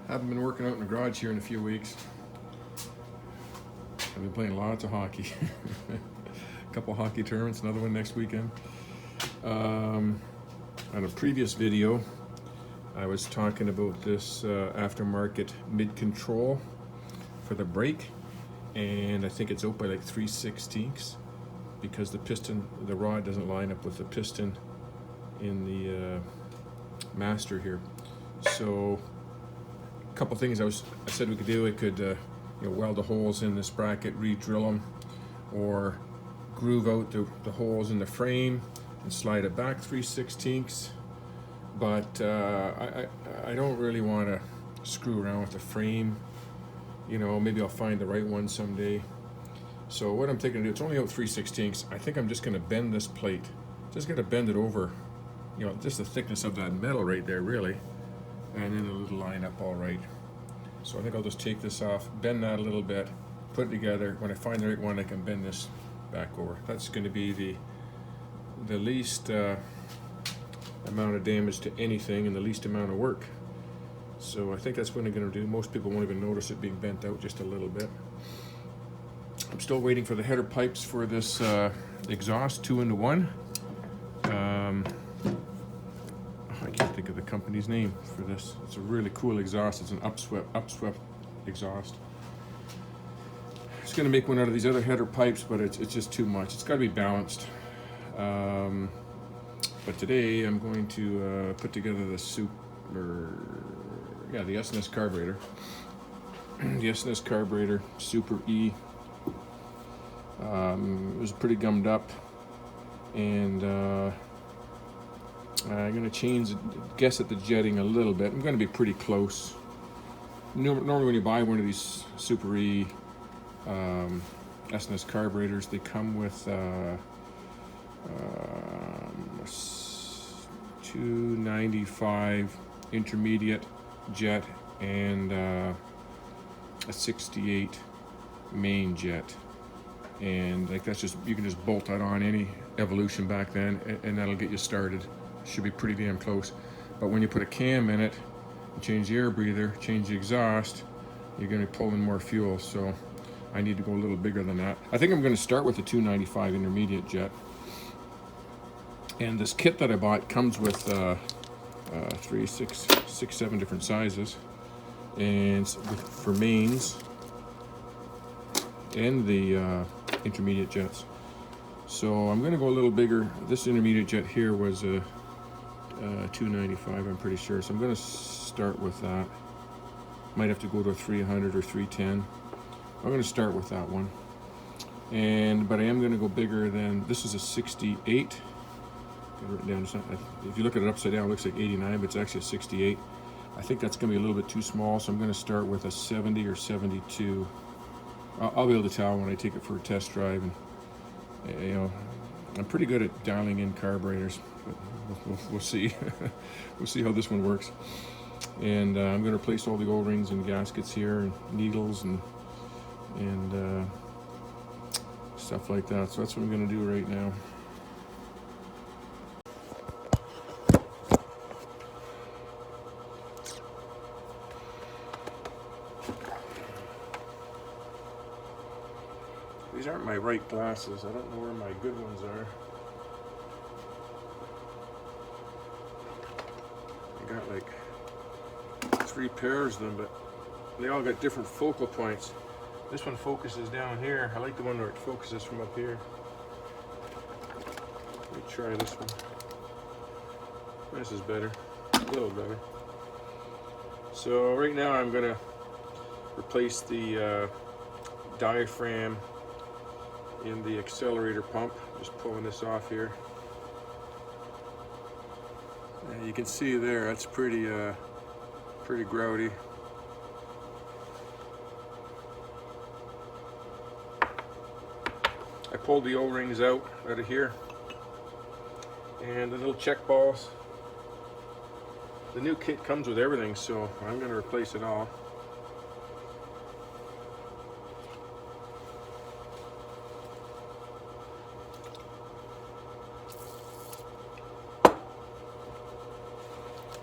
Haven't been working out in the garage here in a few weeks. I've been playing lots of hockey. A couple hockey tournaments, another one next weekend. On a previous video, I was talking about this aftermarket mid-control for the brake, and I think it's out by like 3/16 because the piston, the rod doesn't line up with the piston in the master here. So a couple things I said we could do. We could weld the holes in this bracket, re-drill them, or groove out the holes in the frame and slide it back 3/16. But I don't really want to screw around with the frame. Maybe I'll find the right one someday. So what I'm thinking to do, it's only out 3/16. I think I'm just going to bend this plate. Just got to bend it over, just the thickness of that metal right there, really. And then it'll line up all right. So I think I'll just take this off, bend that a little bit, put it together. When I find the right one, I can bend this back over. That's going to be the least amount of damage to anything and the least amount of work. So I think that's what I'm going to do. Most people won't even notice it being bent out just a little bit. I'm still waiting for the header pipes for this exhaust 2-into-1. I can't think of the company's name for this. It's a really cool exhaust. It's an upswept exhaust. It's going to make one out of these other header pipes, but it's just too much. It's got to be balanced. But today I'm going to put together the the S&S carburetor. The S&S carburetor Super E. It was pretty gummed up, and I'm going to guess at the jetting a little bit. I'm going to be pretty close. Normally when you buy one of these Super E S&S carburetors, they come with a 295 intermediate jet and a 68 main jet. And like that's just, you can just bolt that on any Evolution back then, and that'll get you started. Should be pretty damn close. But when you put a cam in it, change the air breather, change the exhaust, you're going to be pulling more fuel. So I need to go a little bigger than that. I think I'm going to start with the 295 intermediate jet. And this kit that I bought comes with 3, 6, 7 different sizes, and for mains and the intermediate jets. So I'm going to go a little bigger. This intermediate jet here was a 295, I'm pretty sure. So I'm going to start with that. Might have to go to a 300 or 310. I'm going to start with that one. But I am going to go bigger than, this is a 68. Written down. If you look at it upside down, it looks like 89, but it's actually a 68. I think that's going to be a little bit too small, so I'm going to start with a 70 or 72. I'll be able to tell when I take it for a test drive. And I'm pretty good at dialing in carburetors, but we'll see. We'll see how this one works. And I'm going to replace all the O-rings and gaskets here, and needles and stuff like that. So that's what I'm going to do right now. These aren't my right glasses. I don't know where my good ones are. I got like 3 pairs of them, but they all got different focal points. This one focuses down here. I like the one where it focuses from up here. Let me try this one. This is better, a little better. So right now I'm gonna replace the diaphragm in the accelerator pump. Just pulling this off here. And you can see there, that's pretty grouty. I pulled the O-rings out of here, and the little check balls. The new kit comes with everything, so I'm going to replace it all.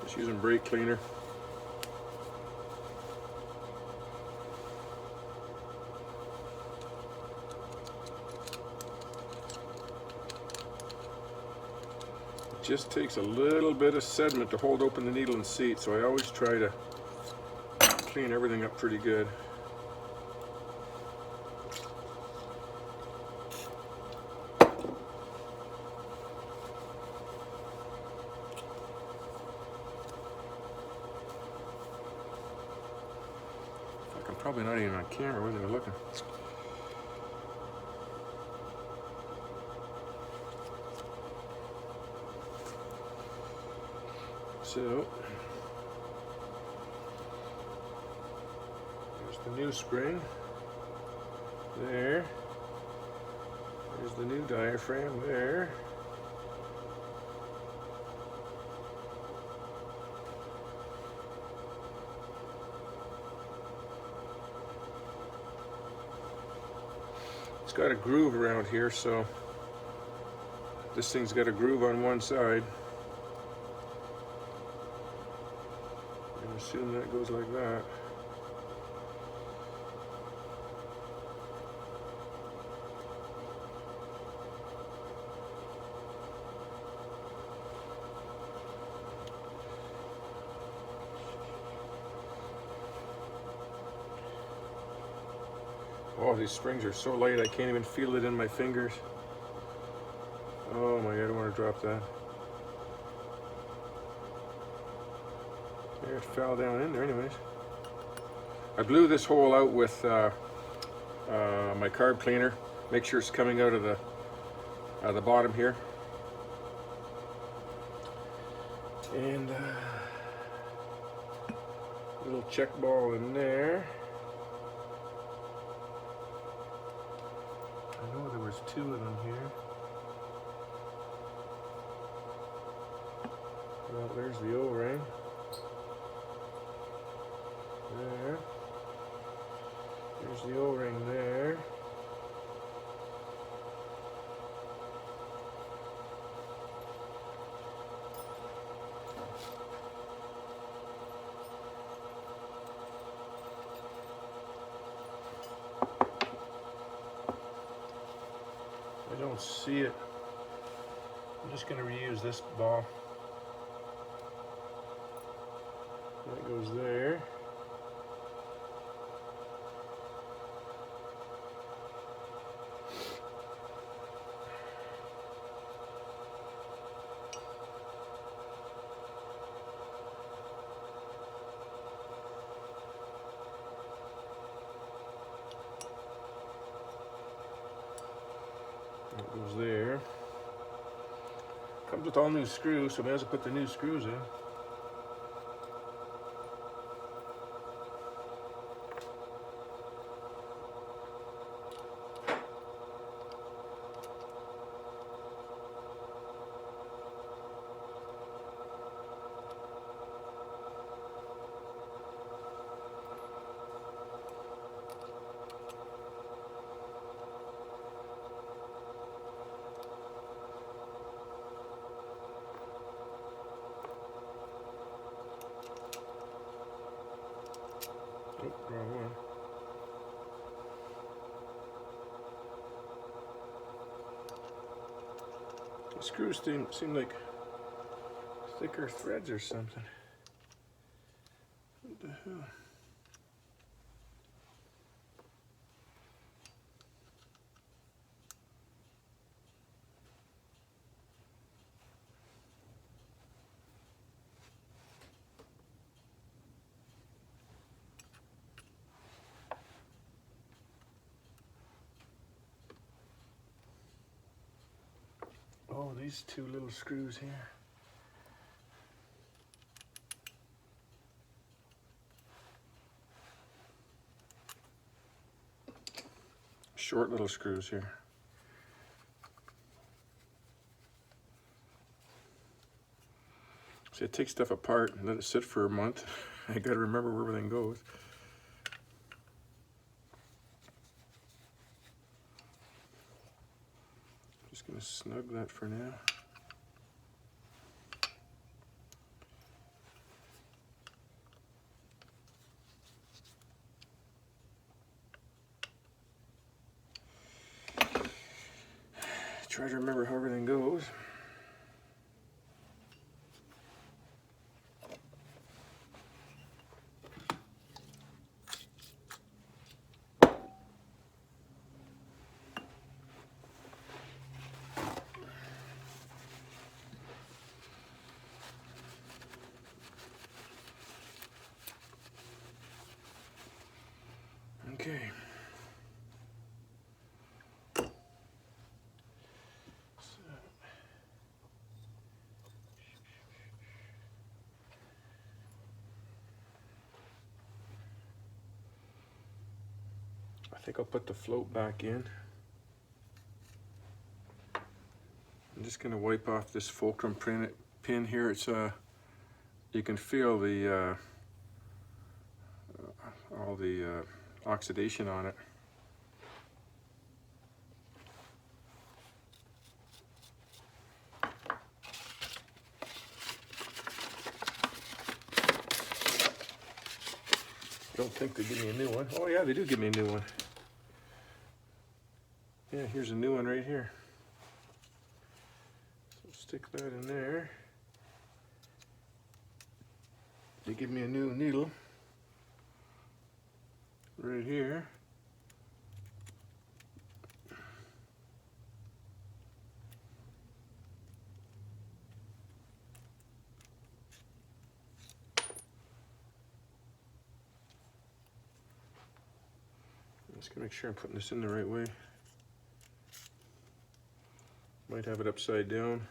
Just using brake cleaner. just takes a little bit of sediment to hold open the needle and seat, so I always try to clean everything up pretty good. I'm probably not even on camera, wasn't I looking? So, there's the new spring. There. There's the new diaphragm there. It's got a groove around here, so this thing's got a groove on one side. And assume that goes like that. Oh, these springs are so light I can't even feel it in my fingers. Oh my God, I don't want to drop that. There, it fell down in there anyways. I blew this hole out with my carb cleaner. Make sure it's coming out of the bottom here. And little check ball in there. I know there was two of them here. Well, there's the O-ring. There. There's the O-ring there. I don't see it. I'm just going to reuse this ball. That goes there. That goes there. Comes with all new screws, so I may as well put the new screws in. Oh, wrong one. The screws seem like thicker threads or something. What the hell? Oh, these two little screws here. Short little screws here. See, I take stuff apart and let it sit for a month. I gotta remember where everything goes. Just gonna snug that for now. Try to remember how everything goes. Okay. I think I'll put the float back in. I'm just going to wipe off this fulcrum pin here. It's you can feel the all the oxidation on it. Don't think they give me a new one. Oh yeah, they do give me a new one. Yeah, here's a new one right here. So stick that in there. They give me a new needle right here. I'm just gonna make sure I'm putting this in the right way. Might have it upside down.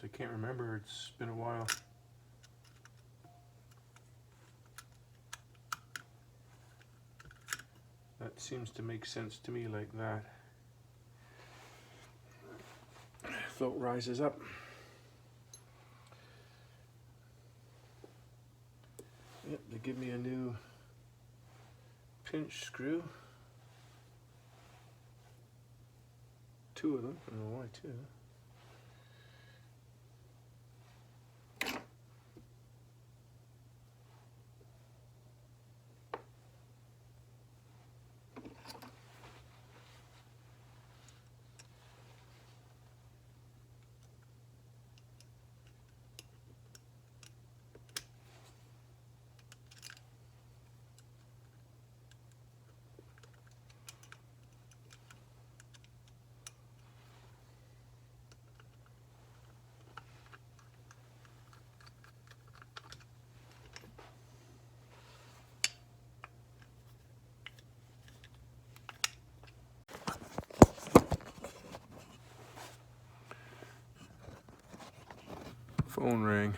I can't remember, it's been a while. That seems to make sense to me like that. Float rises up. Yep, they give me a new pinch screw. 2 of them, I don't know why 2. Phone rang.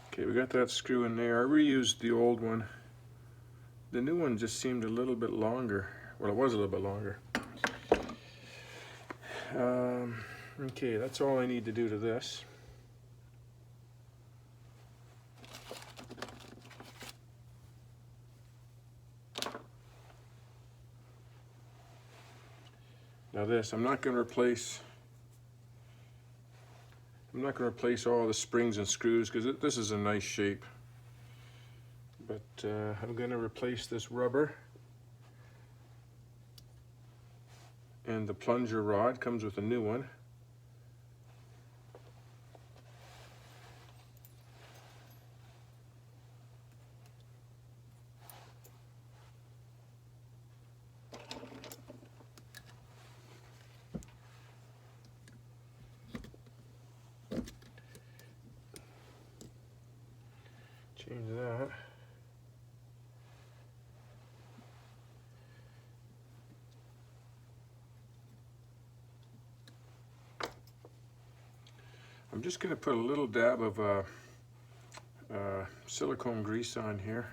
Okay, we got that screw in there. I reused the old one. The new one just seemed a little bit longer. Well, it was a little bit longer. Okay, that's all I need to do to this. Now this, I'm not going to replace all the springs and screws because this is a nice shape. But I'm going to replace this rubber. And the plunger rod comes with a new one. Change that. I'm just going to put a little dab of silicone grease on here,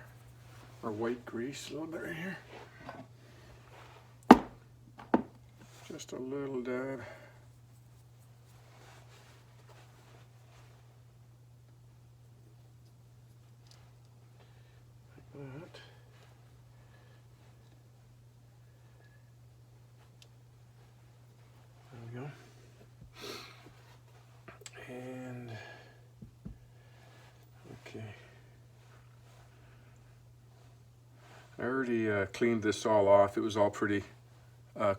or white grease, a little bit right here. Just a little dab. Like that. There we go. I already cleaned this all off. It was all pretty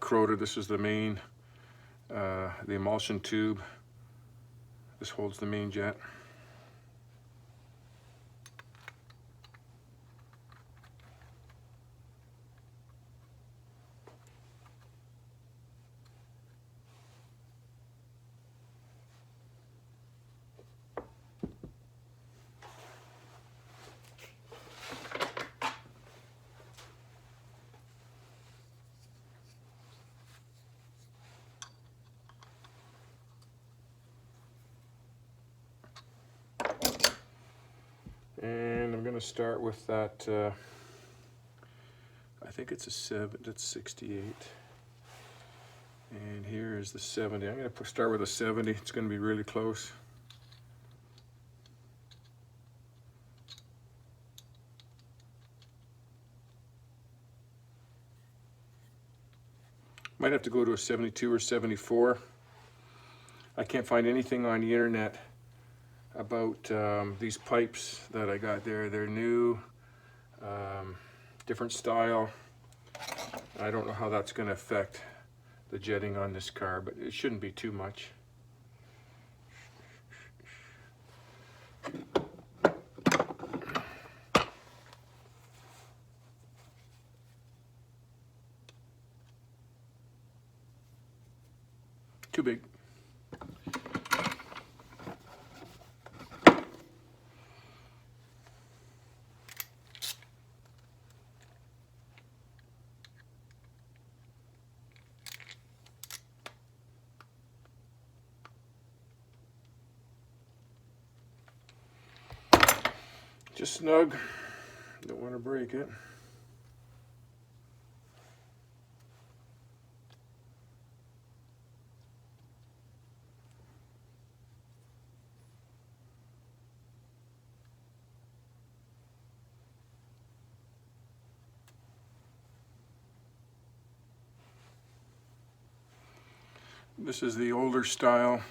corroded. This is the main, the emulsion tube. This holds the main jet. And I'm going to start with that, I think it's a 7, that's 68. And here is the 70. I'm going to start with a 70. It's going to be really close. Might have to go to a 72 or 74. I can't find anything on the internet about these pipes that I got there. They're new, different style. I don't know how that's going to affect the jetting on this car, but it shouldn't be too much. Too big. Just snug, don't want to break it. This is the older style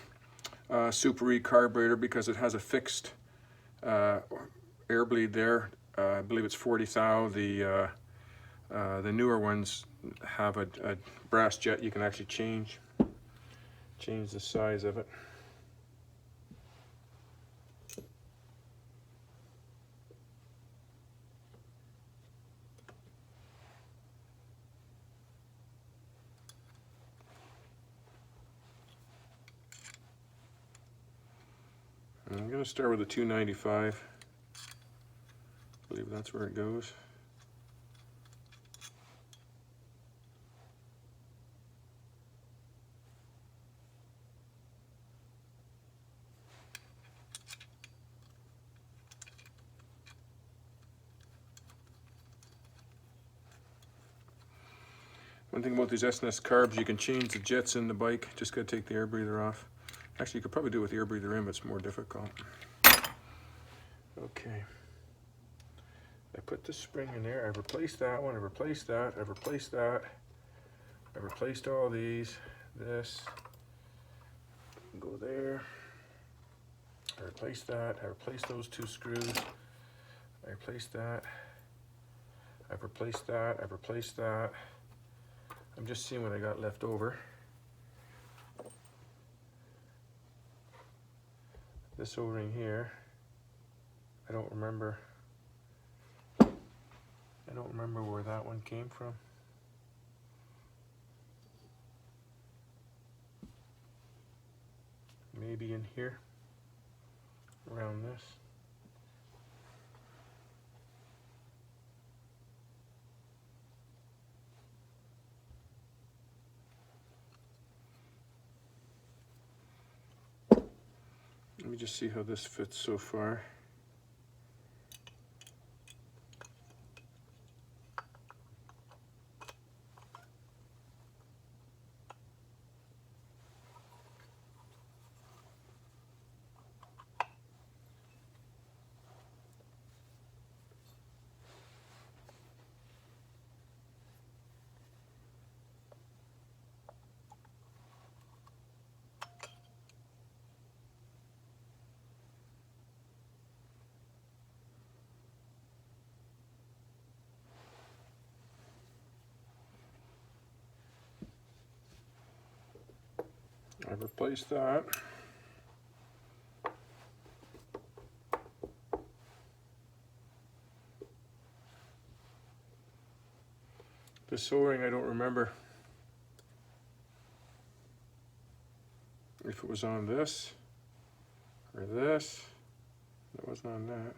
Super E carburetor because it has a fixed air bleed there. I believe it's 40 thou. The newer ones have a brass jet. You can actually change the size of it. I'm going to start with a 295. I believe that's where it goes. One thing about these S&S Carbs, you can change the jets in the bike. Just got to take the air breather off. Actually, you could probably do it with the air breather in, but it's more difficult. Okay. I put the spring in there. I've replaced that one. I've replaced that. I've replaced that. I've replaced all these. This. Go there. I replaced that. I replaced those 2 screws. I replaced that. I've replaced that. I've replaced that. I'm just seeing what I got left over. This O-ring here, I don't remember where that one came from. Maybe in here, around this. Let me just see how this fits so far. I've replaced that. This O-ring, I don't remember if it was on this or this. It wasn't on that.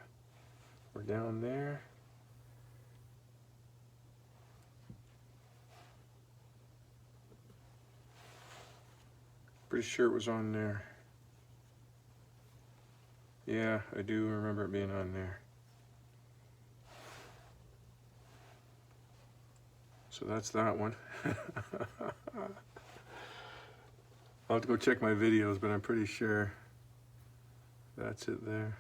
Or down there. Pretty sure it was on there. Yeah, I do remember it being on there. So that's that one. I'll have to go check my videos, but I'm pretty sure that's it there.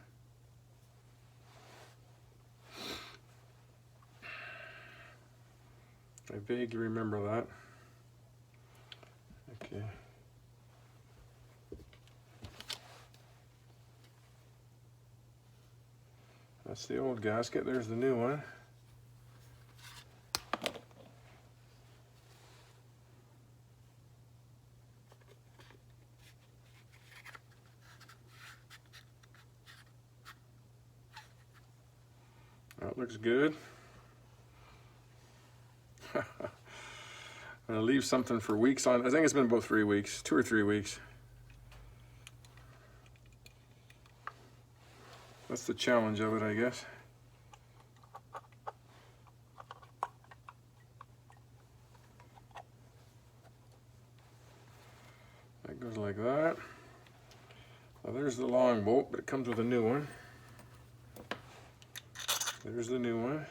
I vaguely remember that. Okay. That's the old gasket. There's the new one. That looks good. I'm gonna leave something for weeks on. I think it's been about 3 weeks, 2 or 3 weeks. That's the challenge of it, I guess. That goes like that. Well, there's the long bolt, but it comes with a new one. There's the new one.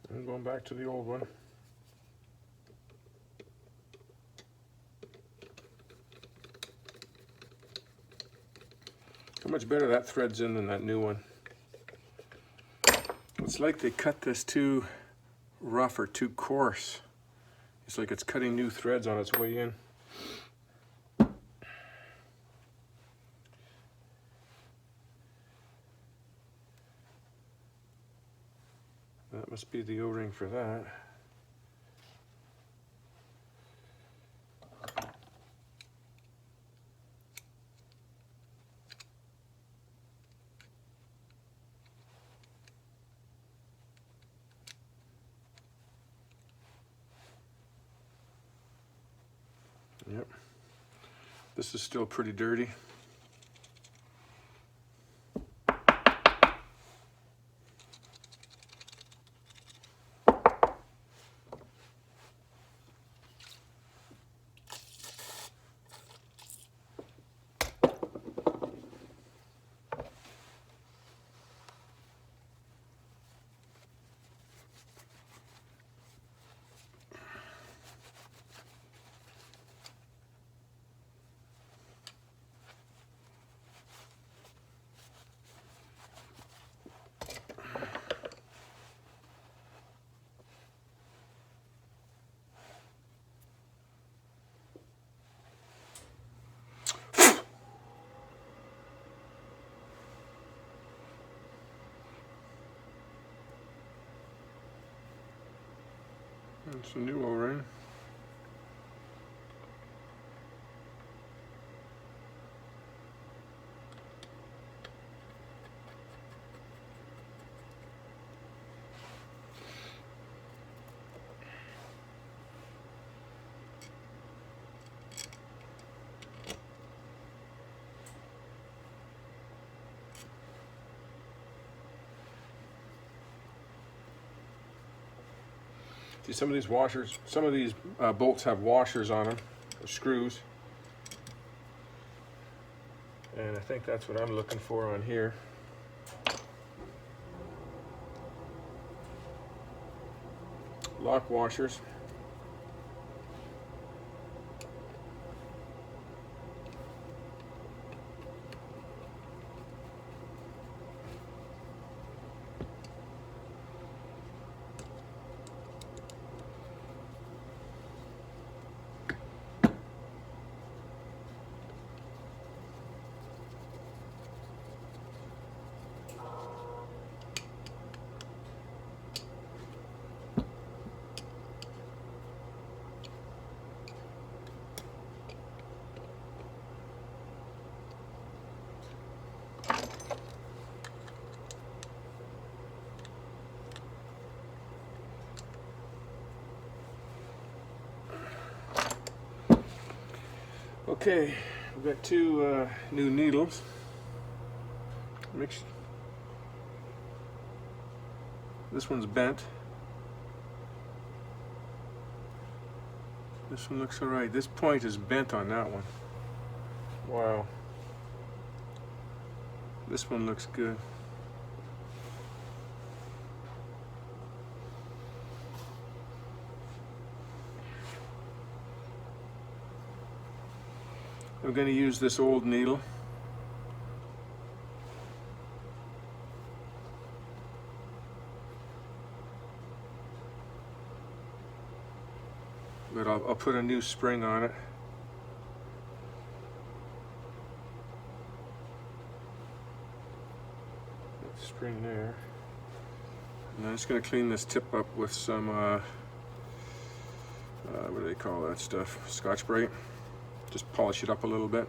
And going back to the old one. How much better that threads in than that new one. It's like they cut this too rough or too coarse. It's like it's cutting new threads on its way in. That must be the O-ring for that. Yep. This is still pretty dirty. It's a new O-ring. See, some of these washers, some of these bolts have washers on them, or screws. And I think that's what I'm looking for on here. lock washers. Okay, we've got two new needles. Mixed. This one's bent. This one looks alright. This point is bent on that one. Wow. This one looks good. I'm going to use this old needle. But I'll put a new spring on it. That spring there. And I'm just going to clean this tip up with some, what do they call that stuff? Scotch-Brite. Just polish it up a little bit.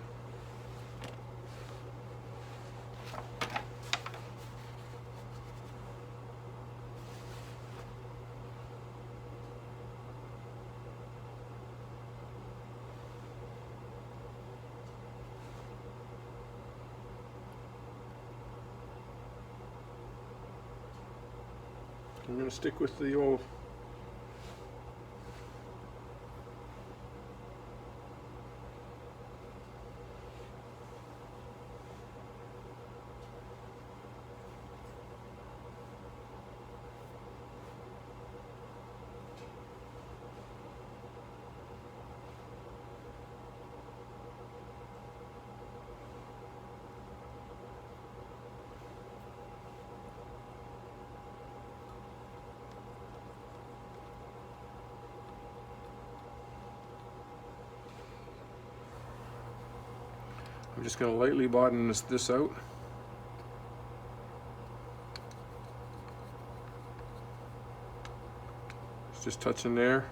I'm going to stick with the old I'm just going to lightly bottom this out. It's just touching there.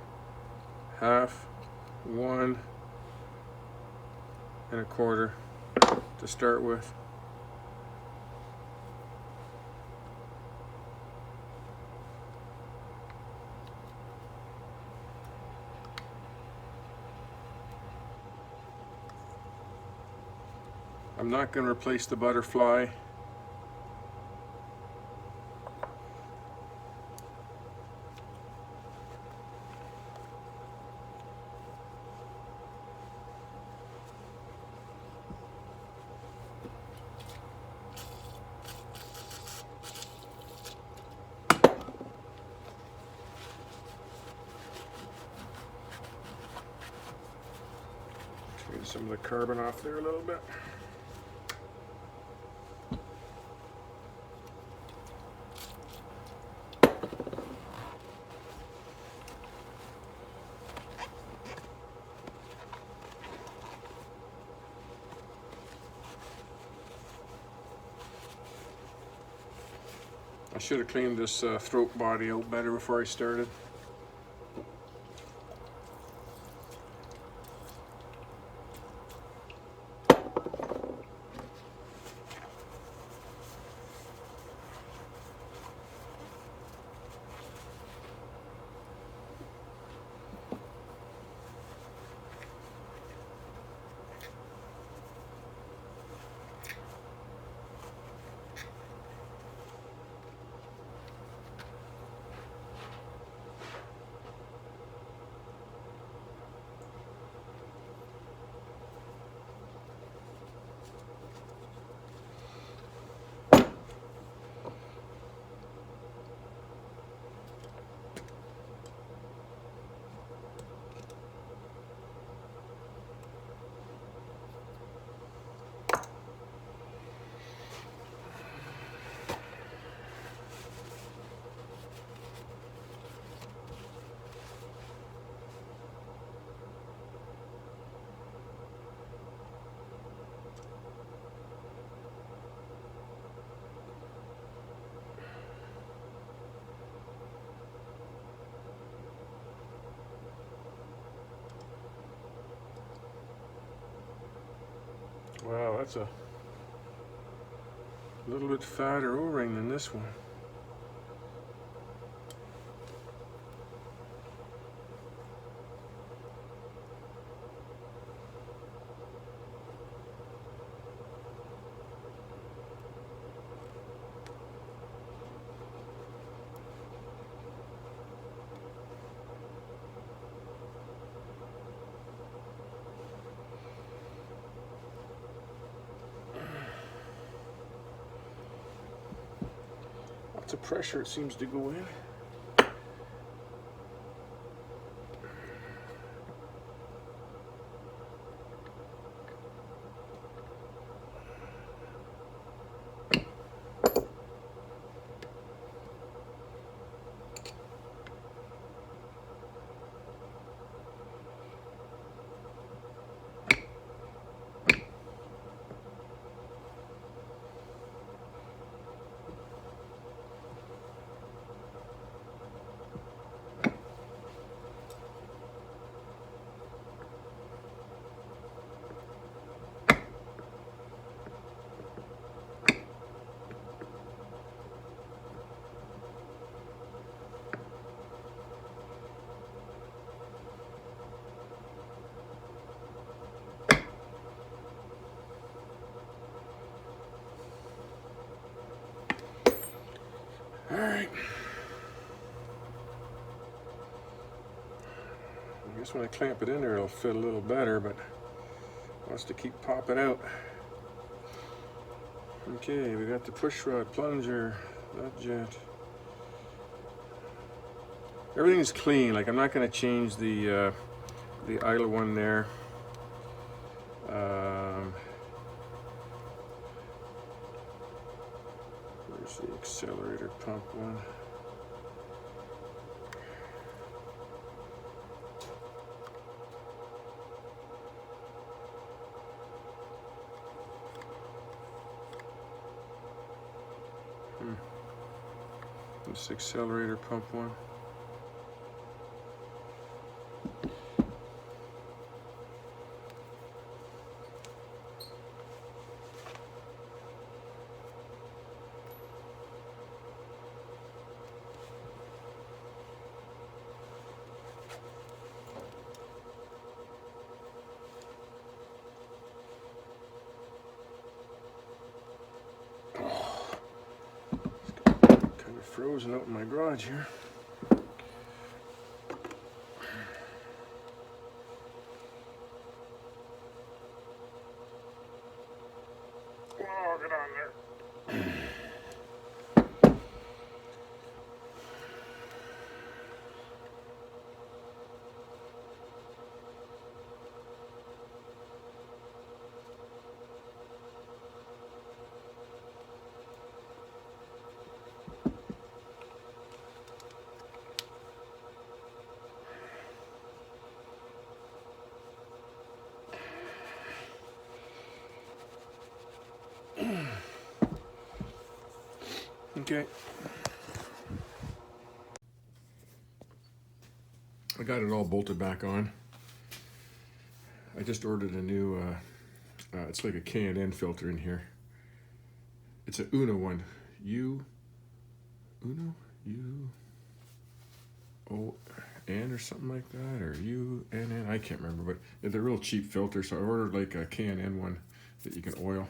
Half, 1 1/4 to start with. I'm not going to replace the butterfly. Get some of the carbon off there a little bit. I should have cleaned this throat body out better before I started. that's a little bit fatter O-ring than this one. Lots of pressure it seems to go in. All right. I guess when I clamp it in there, it'll fit a little better, but it wants to keep popping out. Okay, we got the push rod, plunger, that jet. Everything's clean. Like, I'm not going to change the idle one there. Where's the accelerator pump one? This accelerator pump one. Frozen out in my garage here. Oh, get on there. Okay. I got it all bolted back on. I just ordered a new, it's like a K&N filter in here. It's an Uno one. U-O-N or something like that, or U-N-N, I can't remember, but they're real cheap filters, so I ordered like a K&N one that you can oil.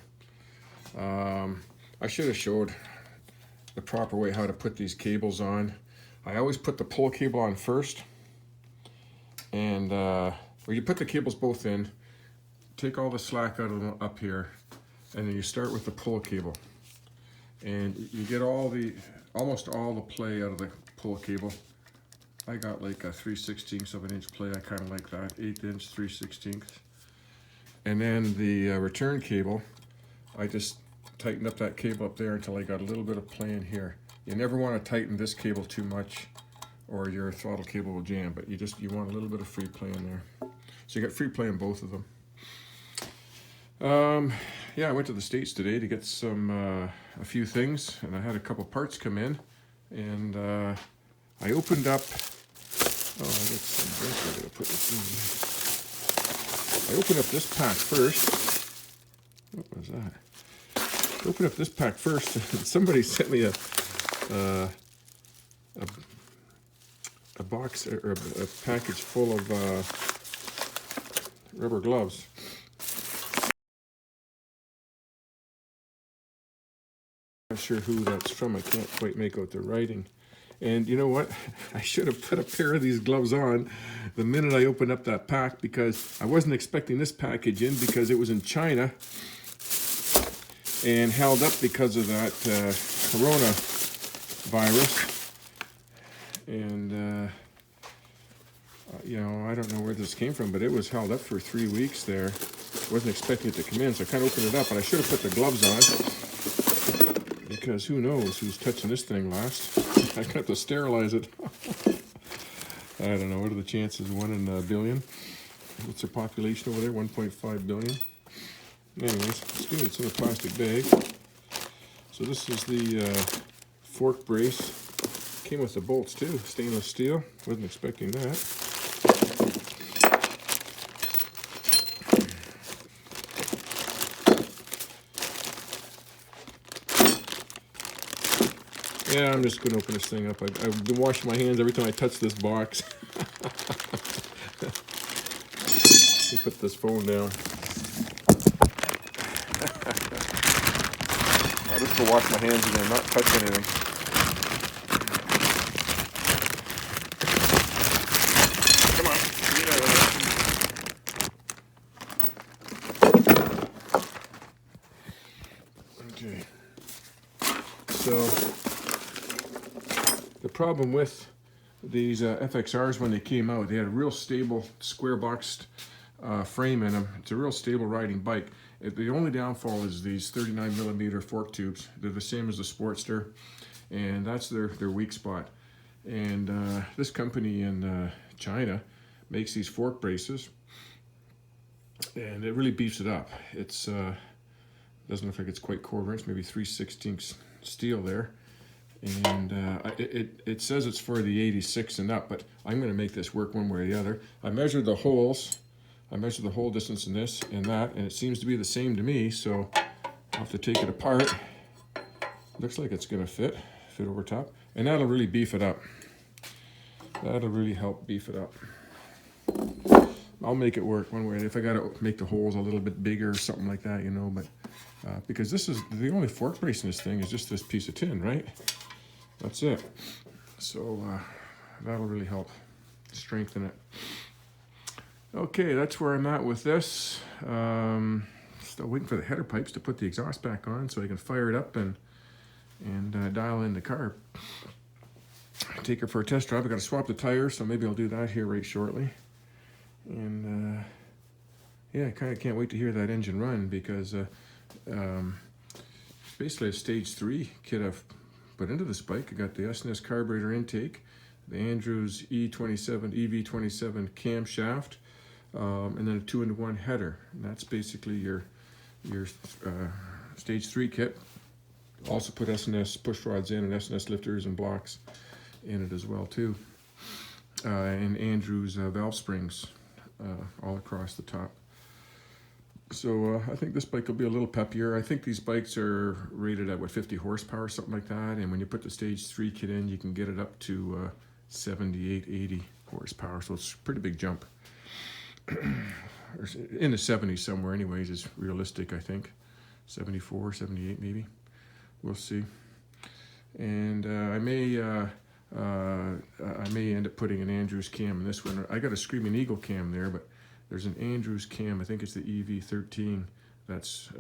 I should have showed the proper way how to put these cables on. I always put the pull cable on first, and well, you put the cables both in, take all the slack out of them up here, and then you start with the pull cable, and you get almost all the play out of the pull cable. I got like a 3/16 of an inch play. I kind of like that, 1/8 inch, 3/16. And then the return cable, I just tightened up that cable up there until I got a little bit of play in here. You never want to tighten this cable too much, or your throttle cable will jam, but you want a little bit of free play in there. So you got free play in both of them. Yeah, I went to the States today to get some a few things, and I had a couple parts come in, and I opened up, I got some this I gotta put this in. I opened up this pack first. What was that? Open up this pack first. Somebody sent me a box or a package full of rubber gloves. Not sure who that's from. I can't quite make out the writing. And you know what? I should have put a pair of these gloves on the minute I opened up that pack, because I wasn't expecting this package in because it was in China and held up because of that coronavirus. And you know, I don't know where this came from, but it was held up for 3 weeks there. Wasn't expecting it to come in, so I kind of opened it up, and I should have put the gloves on, because who knows who's touching this thing last. I got to sterilize it. I don't know, what are the chances? 1 in a billion? What's their population over there? 1.5 billion? Anyways, it's good. It's in a plastic bag. So this is the fork brace. Came with the bolts too, stainless steel. Wasn't expecting that. Yeah, I'm just going to open this thing up. I've been washing my hands every time I touch this box. Let me put this phone down. I'll just go wash my hands again, not touch anything. Come on, get out of there. Okay. So the problem with these FXRs when they came out, they had a real stable square boxed frame in them. It's a real stable riding bike. The only downfall is these 39mm fork tubes. They're the same as the Sportster, and that's their weak spot. And this company in China makes these fork braces, and it really beefs it up. It's doesn't look like it's quite 1/4 inch, maybe 3/16 steel there. And it says it's for the 86 and up, but I'm going to make this work one way or the other. I measured the holes. I measured the hole distance in this and that, and it seems to be the same to me, so I'll have to take it apart. Looks like it's going to fit over top, and that'll really beef it up. That'll really help beef it up. I'll make it work one way. If I got to make the holes a little bit bigger or something like that, you know, but because this is the only fork brace in this thing is just this piece of tin, right? That's it. So that'll really help strengthen it. Okay, that's where I'm at with this. Still waiting for the header pipes to put the exhaust back on so I can fire it up and dial in the carb. Take her for a test drive. I got to swap the tires, so maybe I'll do that here right shortly. And yeah, I kind of can't wait to hear that engine run, because it's basically a stage 3 kit I've put into this bike. I got the S&S carburetor intake, the Andrews EV27 camshaft, and then a 2-in-1 header. And that's basically your stage 3 kit. Also put S&S push rods in and S&S lifters and blocks in it as well too. And Andrews valve springs all across the top. So I think this bike will be a little peppier. I think these bikes are rated at, what, 50 horsepower, something like that. And when you put the stage 3 kit in, you can get it up to 78, 80 horsepower. So it's a pretty big jump. In the 70s somewhere anyways is realistic, I think. 74, 78 maybe. We'll see. And I may end up putting an Andrews cam in this one. I got a Screaming Eagle cam there, but there's an Andrews cam. I think it's the EV13. That's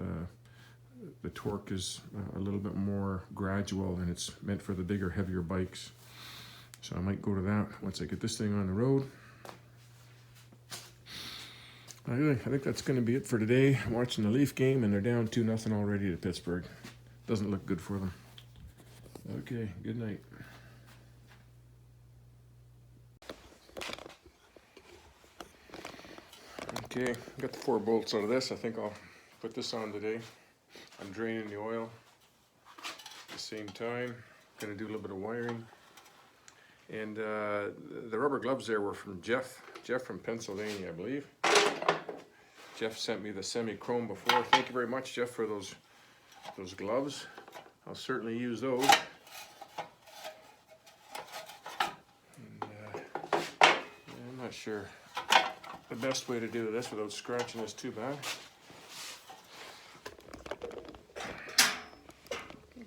the torque is a little bit more gradual, and it's meant for the bigger, heavier bikes. So I might go to that once I get this thing on the road. I think that's going to be it for today. I'm watching the Leaf game, and they're down 2-0 already to Pittsburgh. Doesn't look good for them. Okay, good night. Okay, got the 4 bolts out of this. I think I'll put this on today. I'm draining the oil at the same time. Gonna do a little bit of wiring. And the rubber gloves there were from Jeff from Pennsylvania, I believe. Jeff sent me the semi-chrome before. Thank you very much, Jeff, for those gloves. I'll certainly use those. And, I'm not sure the best way to do this without scratching this too bad.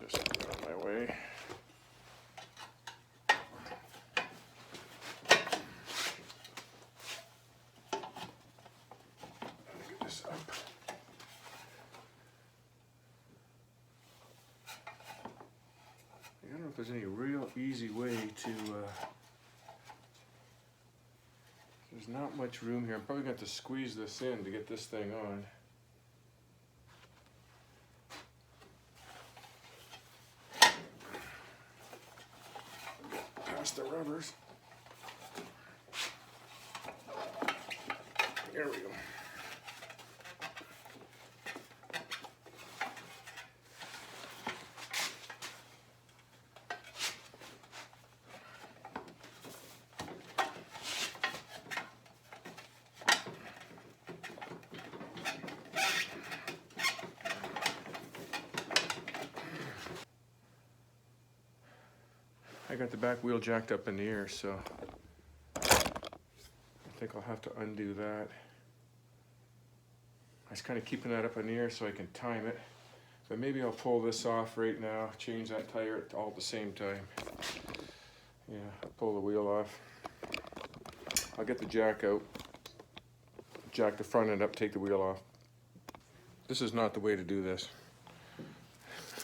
Just get out of my way. Get this up. I don't know if there's any real easy way to there's not much room here. I'm probably going to have to squeeze this in to get this thing on. Past the rubbers. There we go. I got the back wheel jacked up in the air, so I think I'll have to undo that. I was kind of keeping that up in the air so I can time it, but maybe I'll pull this off right now, change that tire all at the same time. Yeah, pull the wheel off. I'll get the jack out, jack the front end up, take the wheel off. This is not the way to do this.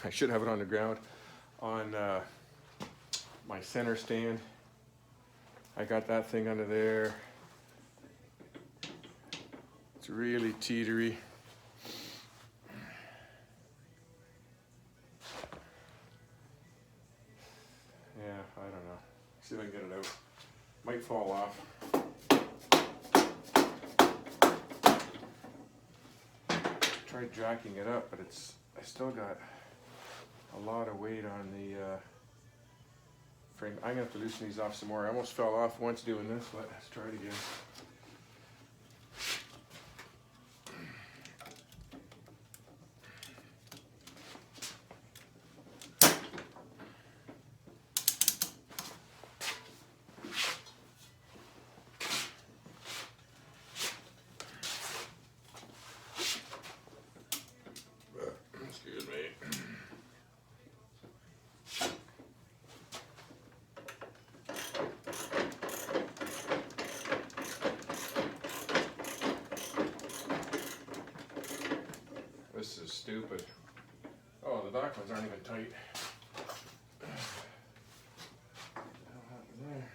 I should have it on the ground. On my center stand, I got that thing under there. It's really teetery. Yeah, I don't know. See if I can get it out. Might fall off. Tried jacking it up, but I still got a lot of weight on the frame. I'm gonna have to loosen these off some more. I almost fell off once doing this, but let's try it again. Excuse me. This is stupid. Oh, the back ones aren't even tight. What the hell happened there?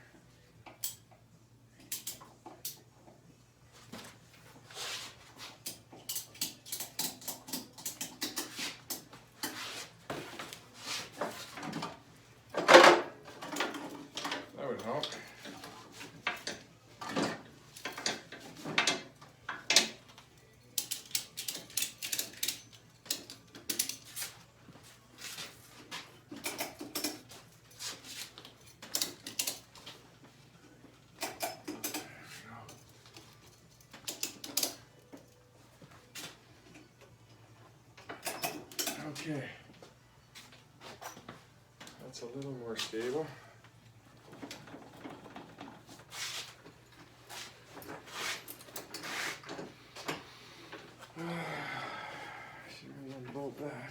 That would help. Okay, that's a little more stable. Should we unbolt that?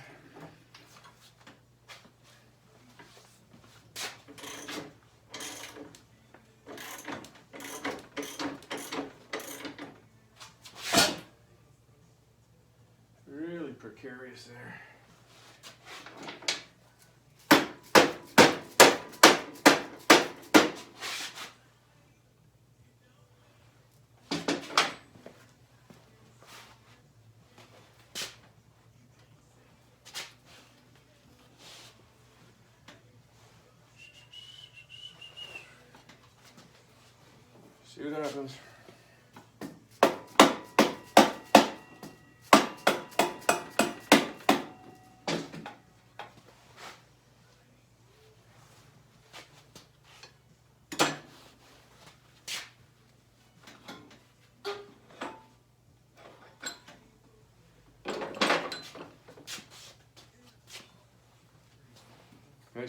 Really precarious there. See what happens.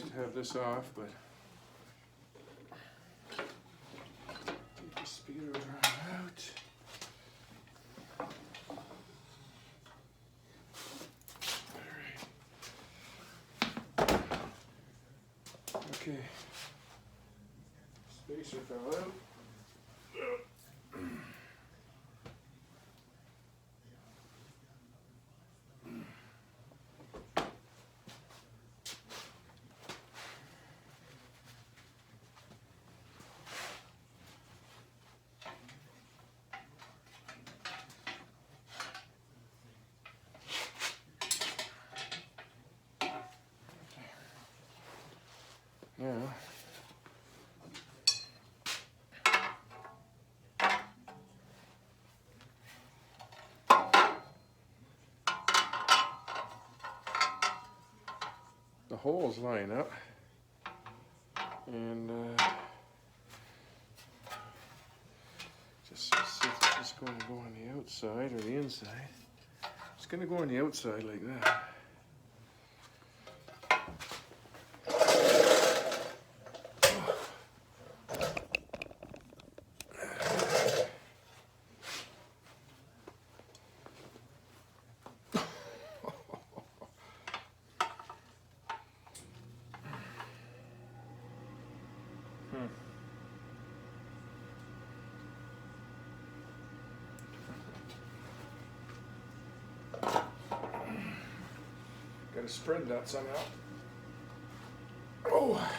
nice to have this off, but take the speeder out. Okay, spacer fell out. Now, the holes line up, and just see if it's going to go on the outside or the inside. It's going to go on the outside like that. Got to spread that somehow. Oh.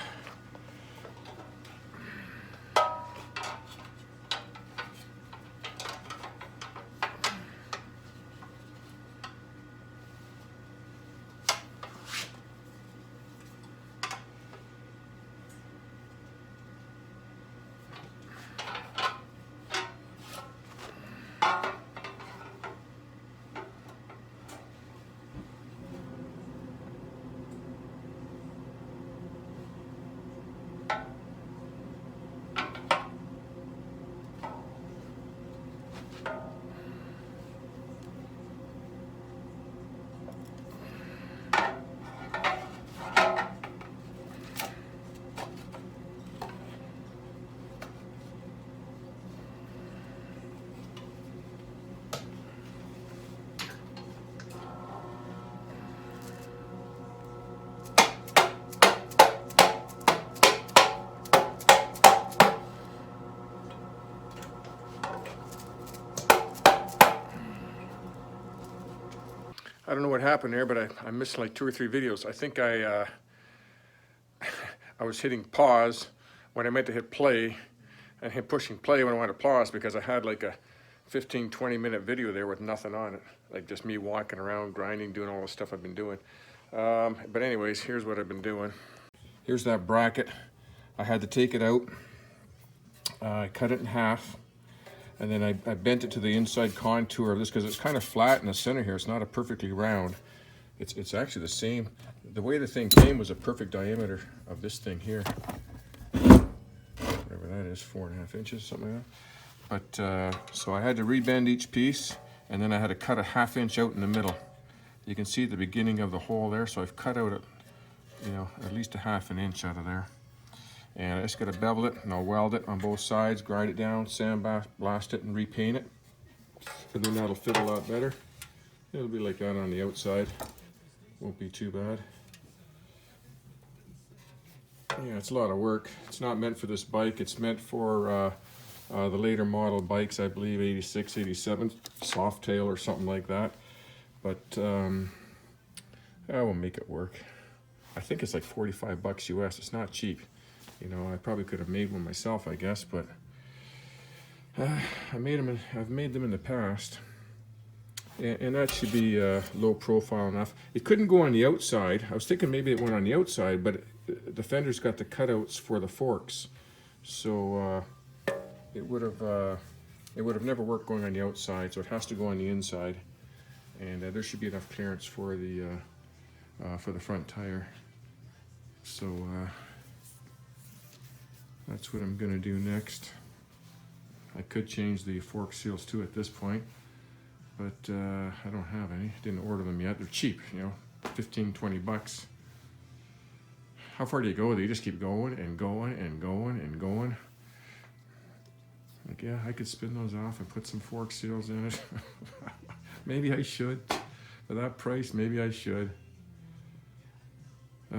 I don't know what happened there, but I missed like 2 or 3 videos. I think I was hitting pause when I meant to hit play, and hit pushing play when I wanted to pause, because I had like a 15-20 minute video there with nothing on it, like just me walking around, grinding, doing all the stuff I've been doing. But anyways, here's what I've been doing. Here's that bracket. I had to take it out. I cut it in half. And then I bent it to the inside contour of this, because it's kind of flat in the center here. It's not a perfectly round. It's actually the same. The way the thing came was a perfect diameter of this thing here. Whatever that is, 4.5 inches, something like that. But, so I had to rebend each piece, and then I had to cut a 1/2 inch out in the middle. You can see the beginning of the hole there, so I've cut out, at least a 1/2 inch out of there. And I just got to bevel it, and I'll weld it on both sides, grind it down, sandblast it, and repaint it. And then that'll fit a lot better. It'll be like that on the outside. Won't be too bad. Yeah, it's a lot of work. It's not meant for this bike. It's meant for the later model bikes, I believe 86, 87, Softail or something like that. But I will make it work. I think it's like 45 bucks US. It's not cheap. I probably could have made one myself, I guess, but I've made them in the past, and that should be low profile enough. It couldn't go on the outside. I was thinking maybe it went on the outside, but the fender's got the cutouts for the forks, so it would have never worked going on the outside. So it has to go on the inside, and there should be enough clearance for the front tire. So. That's what I'm going to do next. I could change the fork seals too at this point, but I don't have any. Didn't order them yet. They're cheap, 15, 20 bucks. how far do you go? You just keep going and going and going and going. Like, yeah, I could spin those off and put some fork seals in it. Maybe I should. For that price, maybe I should. I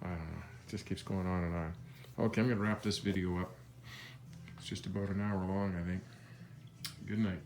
don't know. It just keeps going on and on. Okay, I'm going to wrap this video up. It's just about an hour long, I think. Good night.